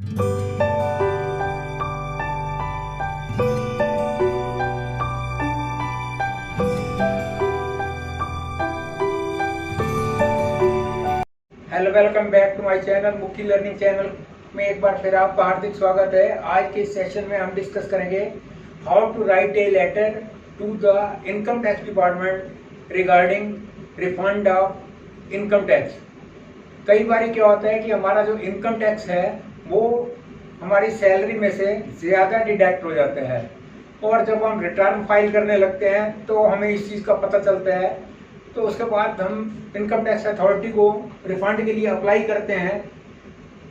Hello, welcome back to my channel मुक्की learning channel में एक बार फिर आपका हार्दिक स्वागत है। आज के इस सेशन में हम डिस्कस करेंगे how to write a letter to the income tax department regarding refund of income tax. कई बार क्या होता है कि हमारा जो इनकम टैक्स है वो हमारी सैलरी में से ज़्यादा डिडक्ट हो जाता है, और जब हम रिटर्न फाइल करने लगते हैं तो हमें इस चीज़ का पता चलता है। तो उसके बाद हम इनकम टैक्स अथॉरिटी को रिफंड के लिए अप्लाई करते हैं,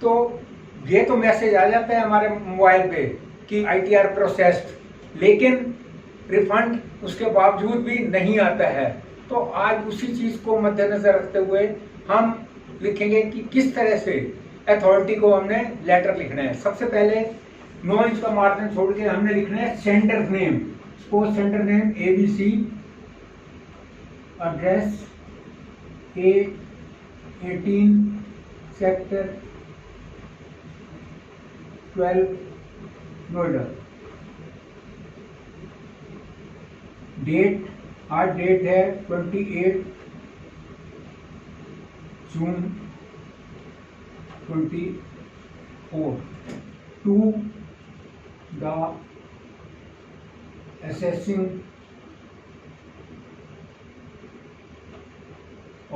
तो ये तो मैसेज आ जाता है हमारे मोबाइल पे कि ITR प्रोसेस्ड, लेकिन रिफंड उसके बावजूद भी नहीं आता है। तो आज उसी चीज़ को मद्देनजर रखते हुए हम लिखेंगे कि किस तरह से अथॉरिटी को हमने लेटर लिखना है। सबसे पहले 9 इंच का मार्जिन छोड़ के हमने लिखना है centre name. Suppose centre name ABC, address A18 sector 12 Noida. Date, आज डेट है 28 June 24। To the assessing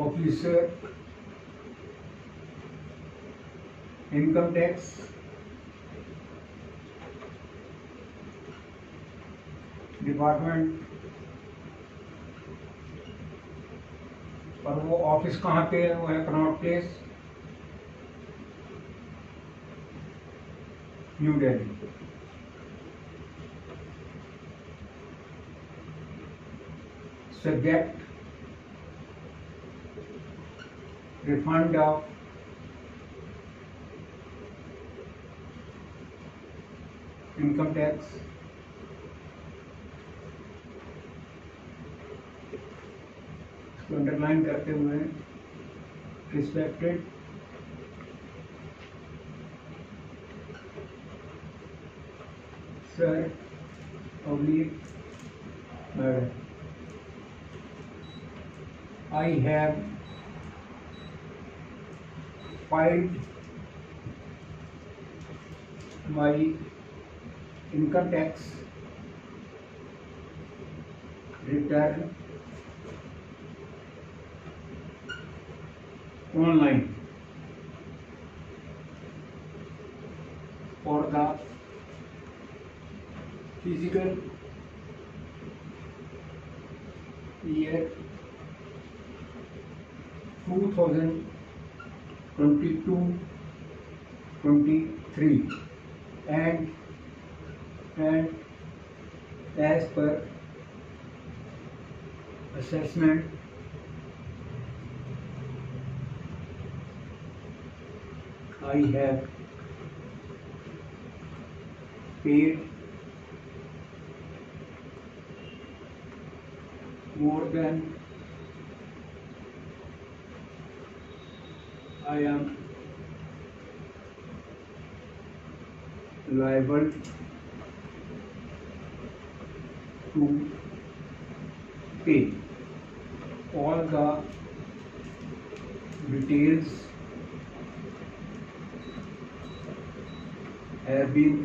officer income tax department. और वो ऑफिस कहाँ पे है? वो है Connaught Place, New Delhi. Subject refund of income tax, इसको अंडरलाइन करते हुए respected sir oblique madam, I have filed my income tax return online for the physical year 2022-23 and as per assessment I have paid more than I am liable to pay. All the details have been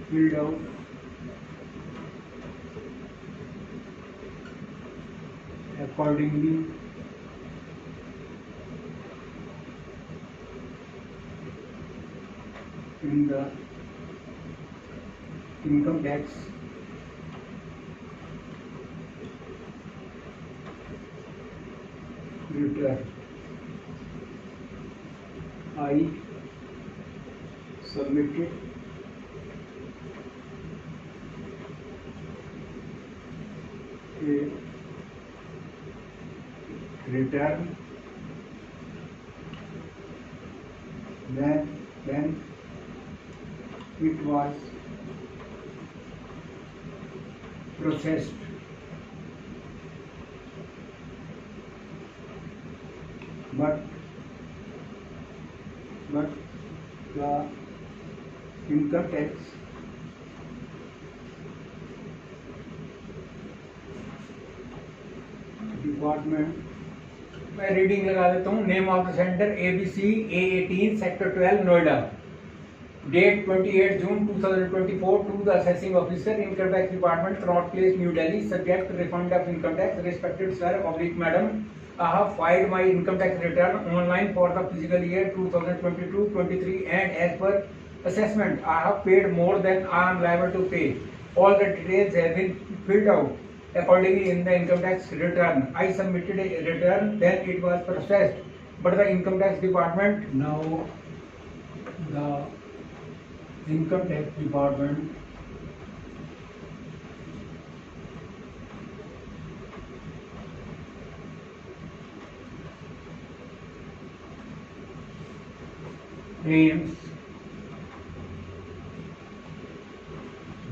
filled out accordingly in the income tax return. I submitted a return when it was processed. But but the income tax department, मैं reading लगा देता हूँ। Name of the centre ABC A18 sector 12 Noida. Date 28 June 2024 to the assessing officer income tax department Connaught Place New Delhi subject refund of income tax respected sir oblique madam I have filed my income tax return online for the fiscal year 2022-23 and as per assessment I have paid more than I am liable to pay. All the details have been filled out accordingly in the income tax return. I submitted a return, then it was processed, but the income tax department, now the income tax department claims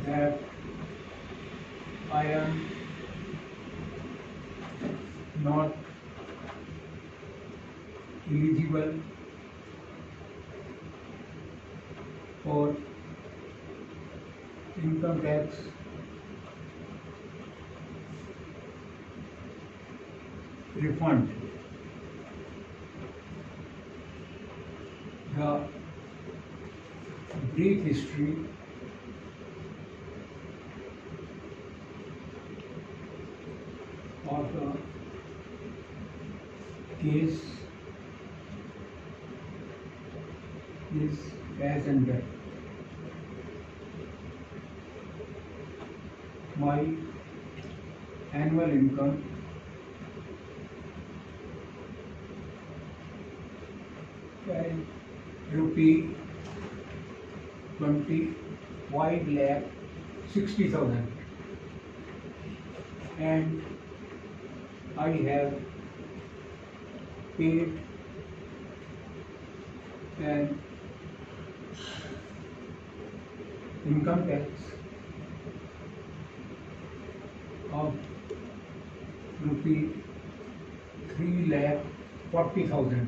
that I am not eligible for income tax refund. The brief history of the case is as under. My annual income rupee 25,60,000 and I have paid an income tax of rupee 3,40,000.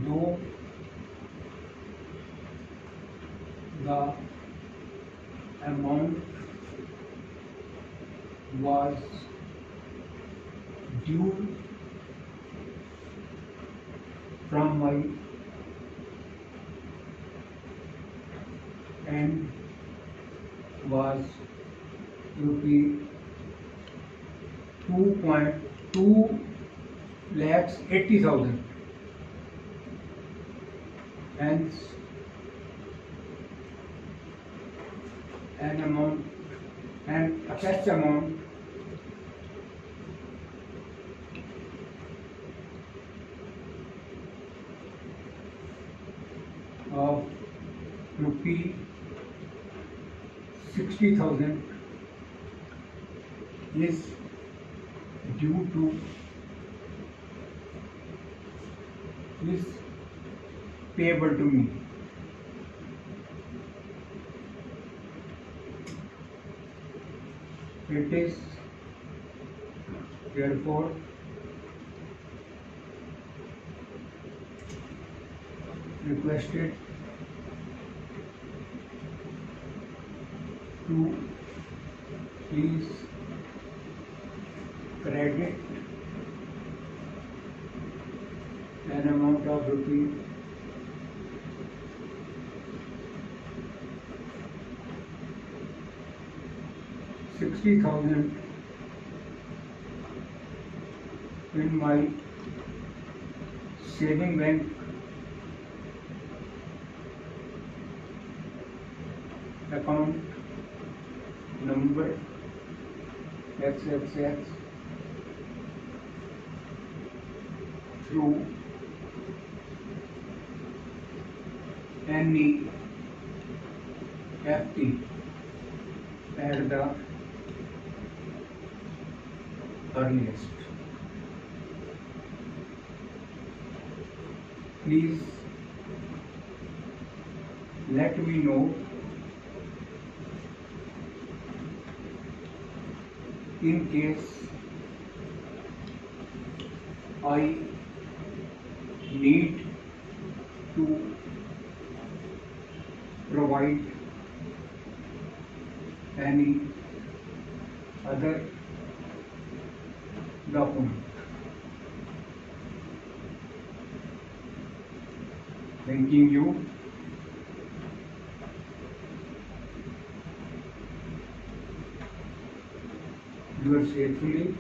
Though the amount was due from my end was rupee 2,80,000. Hence, an assessed amount of rupee 60,000 is due to is payable to me. It is therefore requested to please credit an amount of rupee 60,000 in my saving bank account number XXX through NEFT at the earliest. Please let me know in case I need to provide any other document. Thanking you. Yours faithfully,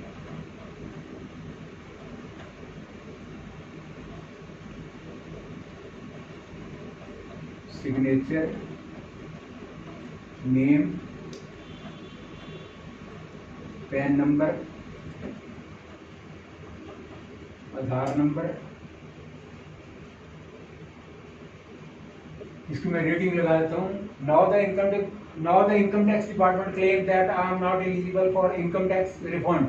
signature, name, PAN number, Aadhaar number. इसकी मैं rating लगा देता हूँ। Now the income tax department claim that I am not eligible for income tax refund.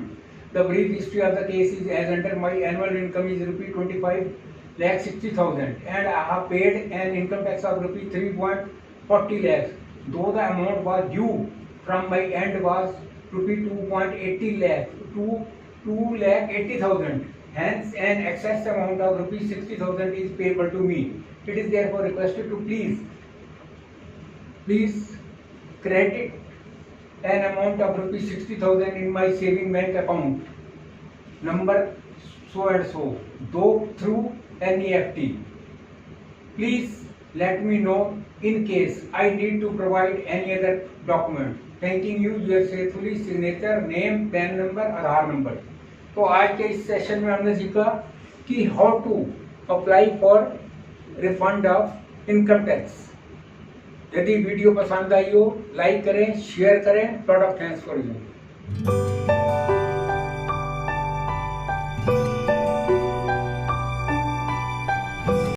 The brief history of the case is as under my annual income is ₹25,60,000 and I have paid an income tax of ₹3.40 lakhs, though the amount was due from my end was ₹2.80 lakhs to ₹2,80,000. Hence, an excess amount of ₹60,000 is payable to me. It is therefore requested to please credit an amount of ₹60,000 in my saving bank account number so and so, though through NEFT. Please let me know in case I need to provide any other document. Thanking you, yours faithfully, signature, name, PAN number, Aadhaar number. तो आज के इस session में हमने सीखा कि how to apply for refund of income tax. यदि video पसंद आई हो, लाइक करें, शेयर करें। Lot of thanks for you.